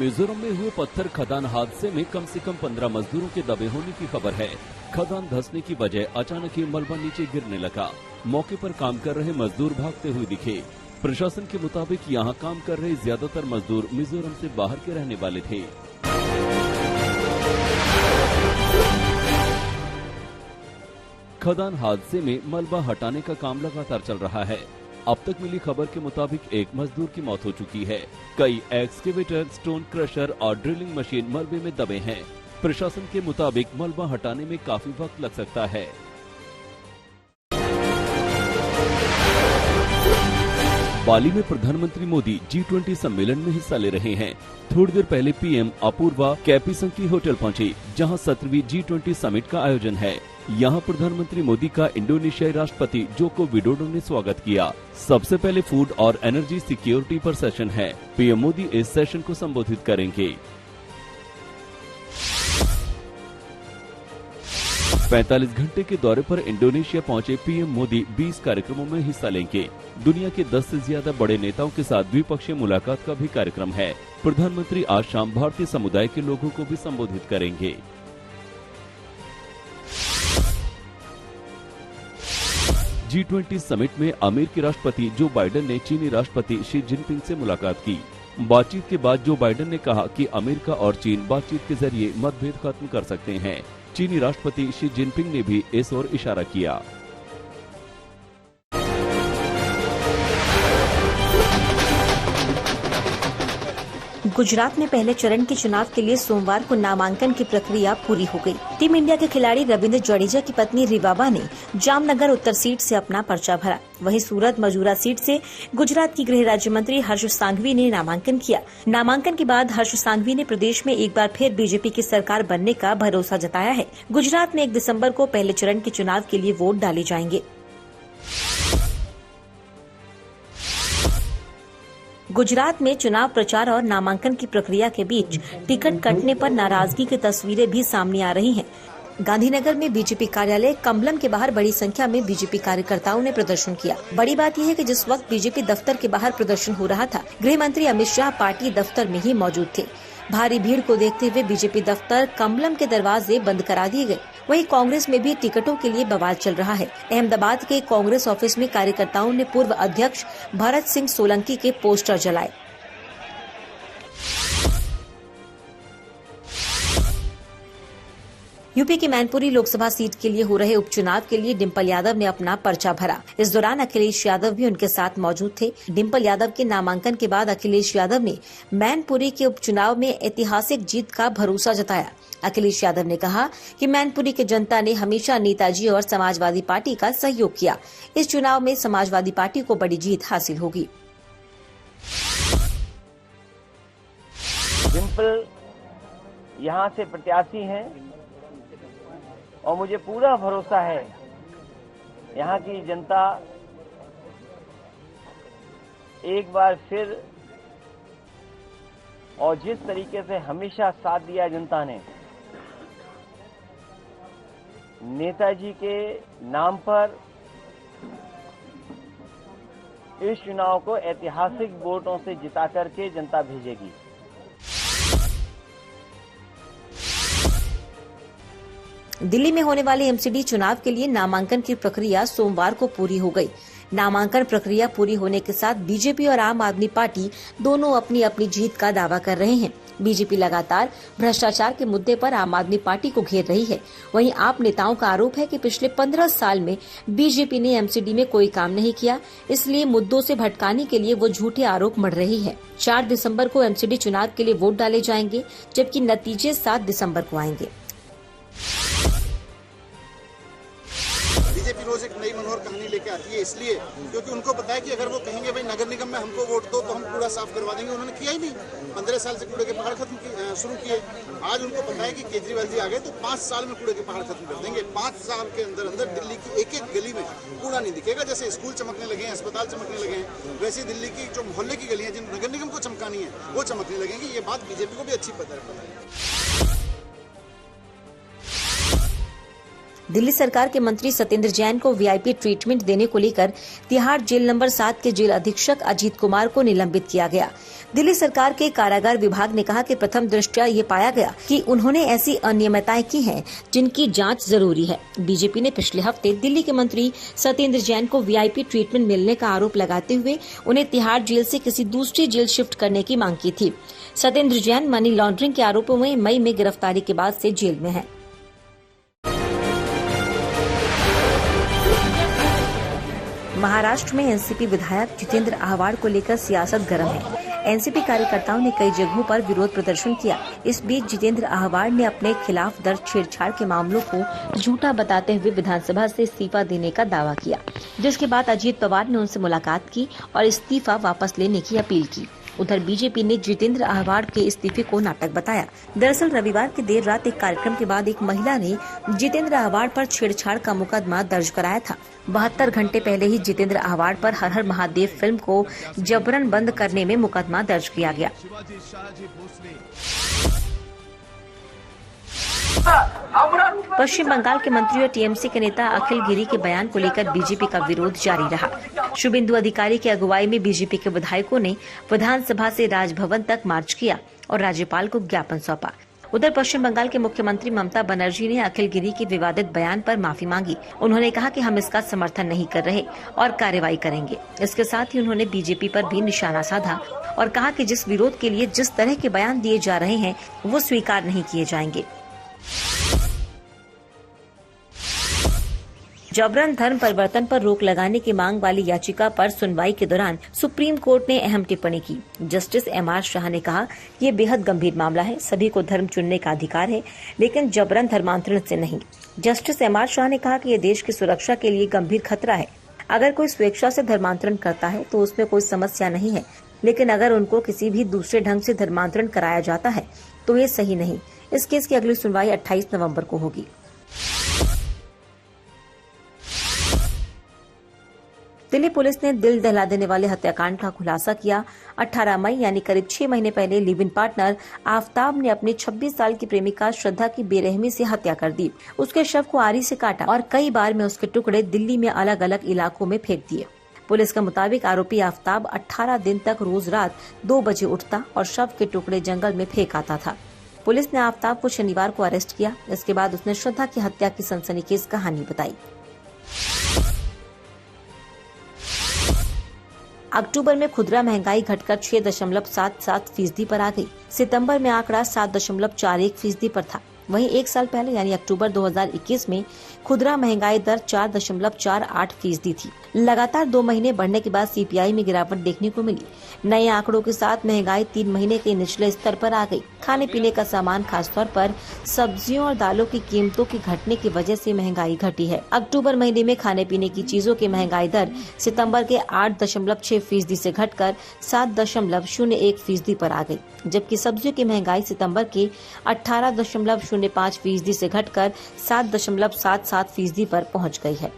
मिजोरम में हुए पत्थर खदान हादसे में कम से कम 15 मजदूरों के दबे होने की खबर है। खदान धंसने की वजह अचानक ही मलबा नीचे गिरने लगा। मौके पर काम कर रहे मजदूर भागते हुए दिखे। प्रशासन के मुताबिक यहां काम कर रहे ज्यादातर मजदूर मिजोरम से बाहर के रहने वाले थे। खदान हादसे में मलबा हटाने का काम लगातार चल रहा है। अब तक मिली खबर के मुताबिक एक मजदूर की मौत हो चुकी है। कई एक्सकेवेटर, स्टोन क्रशर और ड्रिलिंग मशीन मलबे में दबे हैं। प्रशासन के मुताबिक मलबा हटाने में काफी वक्त लग सकता है। बाली में प्रधानमंत्री मोदी G20 सम्मेलन में हिस्सा ले रहे हैं। थोड़ी देर पहले पीएम अपूर्वा कैपिसंकी होटल पहुंची, जहां 17वीं G20 समिट का आयोजन है। यहां प्रधानमंत्री मोदी का इंडोनेशियाई राष्ट्रपति जोको विडोडो ने स्वागत किया। सबसे पहले फूड और एनर्जी सिक्योरिटी पर सेशन है। पीएम मोदी इस सेशन को संबोधित करेंगे। 45 घंटे के दौरे पर इंडोनेशिया पहुंचे पीएम मोदी 20 कार्यक्रमों में हिस्सा लेंगे। दुनिया के 10 से ज्यादा बड़े नेताओं के साथ द्विपक्षीय मुलाकात का भी कार्यक्रम है। प्रधानमंत्री आज शाम भारतीय समुदाय के लोगों को भी संबोधित करेंगे। G20 समिट में अमेरिकी राष्ट्रपति जो बाइडेन ने चीनी राष्ट्रपति शी जिनपिंग से मुलाकात की। बातचीत के बाद जो बाइडेन ने कहा कि अमेरिका और चीन बातचीत के जरिए मतभेद खत्म कर सकते हैं। चीनी राष्ट्रपति शी जिनपिंग ने भी इस ओर इशारा किया। गुजरात में पहले चरण के चुनाव के लिए सोमवार को नामांकन की प्रक्रिया पूरी हो गई। टीम इंडिया के खिलाड़ी रविंद्र जडेजा की पत्नी रिवाबा ने जामनगर उत्तर सीट से अपना पर्चा भरा। वहीं सूरत मजूरा सीट से गुजरात की गृह राज्य मंत्री हर्ष सांघवी ने नामांकन किया। नामांकन के बाद हर्ष सांघवी ने प्रदेश में एक बार फिर बीजेपी की सरकार बनने का भरोसा जताया है। गुजरात में 1 दिसम्बर को पहले चरण के चुनाव के लिए वोट डाले जाएंगे। गुजरात में चुनाव प्रचार और नामांकन की प्रक्रिया के बीच टिकट कटने पर नाराजगी की तस्वीरें भी सामने आ रही हैं। गांधीनगर में बीजेपी कार्यालय कमलम के बाहर बड़ी संख्या में बीजेपी कार्यकर्ताओं ने प्रदर्शन किया। बड़ी बात यह है कि जिस वक्त बीजेपी दफ्तर के बाहर प्रदर्शन हो रहा था, गृह मंत्री अमित शाह पार्टी दफ्तर में ही मौजूद थे। भारी भीड़ को देखते हुए बीजेपी दफ्तर कमलम के दरवाजे बंद करा दिए गए। वहीं कांग्रेस में भी टिकटों के लिए बवाल चल रहा है। अहमदाबाद के कांग्रेस ऑफिस में कार्यकर्ताओं ने पूर्व अध्यक्ष भरत सिंह सोलंकी के पोस्टर जलाए। यूपी की मैनपुरी लोकसभा सीट के लिए हो रहे उपचुनाव के लिए डिम्पल यादव ने अपना पर्चा भरा। इस दौरान अखिलेश यादव भी उनके साथ मौजूद थे। डिम्पल यादव के नामांकन के बाद अखिलेश यादव ने मैनपुरी के उपचुनाव में ऐतिहासिक जीत का भरोसा जताया। अखिलेश यादव ने कहा कि मैनपुरी की जनता ने हमेशा नेताजी और समाजवादी पार्टी का सहयोग किया। इस चुनाव में समाजवादी पार्टी को बड़ी जीत हासिल होगी। डिम्पल यहाँ से प्रत्याशी हैं और मुझे पूरा भरोसा है यहाँ की जनता एक बार फिर और जिस तरीके से हमेशा साथ दिया जनता ने नेताजी के नाम पर इस चुनाव को ऐतिहासिक वोटों से जिता करके जनता भेजेगी। दिल्ली में होने वाले एमसीडी चुनाव के लिए नामांकन की प्रक्रिया सोमवार को पूरी हो गई। नामांकन प्रक्रिया पूरी होने के साथ बीजेपी और आम आदमी पार्टी दोनों अपनी अपनी जीत का दावा कर रहे हैं। बीजेपी लगातार भ्रष्टाचार के मुद्दे पर आम आदमी पार्टी को घेर रही है। वहीं आप नेताओं का आरोप है कि पिछले 15 साल में बीजेपी ने एमसीडी में कोई काम नहीं किया, इसलिए मुद्दों से भटकाने के लिए वो झूठे आरोप मढ़ रही है। 4 दिसंबर को एमसीडी चुनाव के लिए वोट डाले जाएंगे, जबकि नतीजे 7 दिसंबर को आएंगे। बीजेपी रोज एक नई मनोहर कहानी लेके आती है, इसलिए क्योंकि उनको पता है कि अगर वो कहेंगे भाई नगर निगम में हमको वोट दो तो हम कूड़ा साफ करवा देंगे। उन्होंने किया ही नहीं। 15 साल से कूड़े के पहाड़ शुरू किए। आज उनको पता है कि केजरीवाल जी आ गए तो 5 साल में कूड़े के पहाड़ खत्म कर देंगे। 5 साल के अंदर अंदर दिल्ली की एक एक गली में कूड़ा नहीं दिखेगा। जैसे स्कूल चमकने लगे हैं, अस्पताल चमकने लगे हैं, वैसे दिल्ली की जो मोहल्ले की गलियां जिन नगर निगम को चमकानी है वो चमकने लगेंगी। ये बात बीजेपी को भी अच्छी पता है। दिल्ली सरकार के मंत्री सत्येंद्र जैन को वीआईपी ट्रीटमेंट देने को लेकर तिहाड़ जेल नंबर 7 के जेल अधीक्षक अजीत कुमार को निलंबित किया गया। दिल्ली सरकार के कारागार विभाग ने कहा कि प्रथम दृष्टया ये पाया गया कि उन्होंने ऐसी अनियमितताएं की हैं जिनकी जांच जरूरी है। बीजेपी ने पिछले हफ्ते दिल्ली के मंत्री सत्येंद्र जैन को वीआईपी ट्रीटमेंट मिलने का आरोप लगाते हुए उन्हें तिहाड़ जेल से किसी दूसरी जेल शिफ्ट करने की मांग की थी। सत्येंद्र जैन मनी लॉन्ड्रिंग के आरोपों में मई में गिरफ्तारी के बाद से जेल में है। महाराष्ट्र में एनसीपी विधायक जितेंद्र आह्वाड को लेकर सियासत गर्म है। एनसीपी कार्यकर्ताओं ने कई जगहों पर विरोध प्रदर्शन किया। इस बीच जितेंद्र आह्वाड ने अपने खिलाफ दर्ज छेड़छाड़ के मामलों को झूठा बताते हुए विधानसभा से इस्तीफा देने का दावा किया, जिसके बाद अजीत पवार ने उनसे मुलाकात की और इस्तीफा वापस लेने की अपील की। उधर बीजेपी ने जितेंद्र आह्वाड के इस्तीफे को नाटक बताया। दरअसल रविवार की देर रात एक कार्यक्रम के बाद एक महिला ने जितेंद्र आह्वाड पर छेड़छाड़ का मुकदमा दर्ज कराया था। 72 घंटे पहले ही जितेंद्र आह्वाड पर हर हर महादेव फिल्म को जबरन बंद करने में मुकदमा दर्ज किया गया। पश्चिम बंगाल के मंत्री और टीएमसी के नेता अखिल गिरी के बयान को लेकर बीजेपी का विरोध जारी रहा। शुभेंदु अधिकारी की अगुवाई में बीजेपी के विधायकों ने विधानसभा से राजभवन तक मार्च किया और राज्यपाल को ज्ञापन सौंपा। उधर पश्चिम बंगाल के मुख्यमंत्री ममता बनर्जी ने अखिल गिरी के विवादित बयान पर माफी मांगी। उन्होंने कहा कि हम इसका समर्थन नहीं कर रहे और कार्रवाई करेंगे। इसके साथ ही उन्होंने बीजेपी पर भी निशाना साधा और कहा कि जिस विरोध के लिए जिस तरह के बयान दिए जा रहे हैं वो स्वीकार नहीं किए जाएंगे। जबरन धर्म परिवर्तन पर रोक लगाने की मांग वाली याचिका पर सुनवाई के दौरान सुप्रीम कोर्ट ने अहम टिप्पणी की। जस्टिस एमआर शाह ने कहा, ये बेहद गंभीर मामला है। सभी को धर्म चुनने का अधिकार है, लेकिन जबरन धर्मांतरण से नहीं। जस्टिस एमआर शाह ने कहा कि ये देश की सुरक्षा के लिए गंभीर खतरा है। अगर कोई स्वेच्छा से धर्मांतरण करता है तो उसमें कोई समस्या नहीं है, लेकिन अगर उनको किसी भी दूसरे ढंग से धर्मांतरण कराया जाता है तो ये सही नहीं। इस केस की अगली सुनवाई 28 नवम्बर को होगी। दिल्ली पुलिस ने दिल दहला देने वाले हत्याकांड का खुलासा किया। 18 मई यानी करीब 6 महीने पहले लिव इन पार्टनर आफ्ताब ने अपनी 26 साल की प्रेमिका श्रद्धा की बेरहमी से हत्या कर दी। उसके शव को आरी से काटा और कई बार में उसके टुकड़े दिल्ली में अलग अलग इलाकों में फेंक दिए। पुलिस के मुताबिक आरोपी आफ्ताब 18 दिन तक रोज रात 2 बजे उठता और शव के टुकड़े जंगल में फेंक आता था। पुलिस ने आफ्ताब को शनिवार को अरेस्ट किया। इसके बाद उसने श्रद्धा की हत्या की सनसनीखेज कहानी बताई। अक्टूबर में खुदरा महंगाई घटकर 6.77% पर आ गई। सितंबर में आंकड़ा 7.41% पर था। वहीं एक साल पहले यानी अक्टूबर 2021 में खुदरा महंगाई दर 4.48% थी। लगातार 2 महीने बढ़ने के बाद सीपीआई में गिरावट देखने को मिली। नए आंकड़ों के साथ महंगाई 3 महीने के निचले स्तर पर आ गई। खाने पीने का सामान, खासतौर पर सब्जियों और दालों की कीमतों के घटने की वजह से महंगाई घटी है। अक्टूबर महीने में खाने पीने की चीजों की महंगाई दर सितंबर के 8.6% से घटकर 7.01% पर आ गई, जबकि सब्जियों की महंगाई सितंबर के 18.05% से घटकर 7.77% पर पहुंच गई है।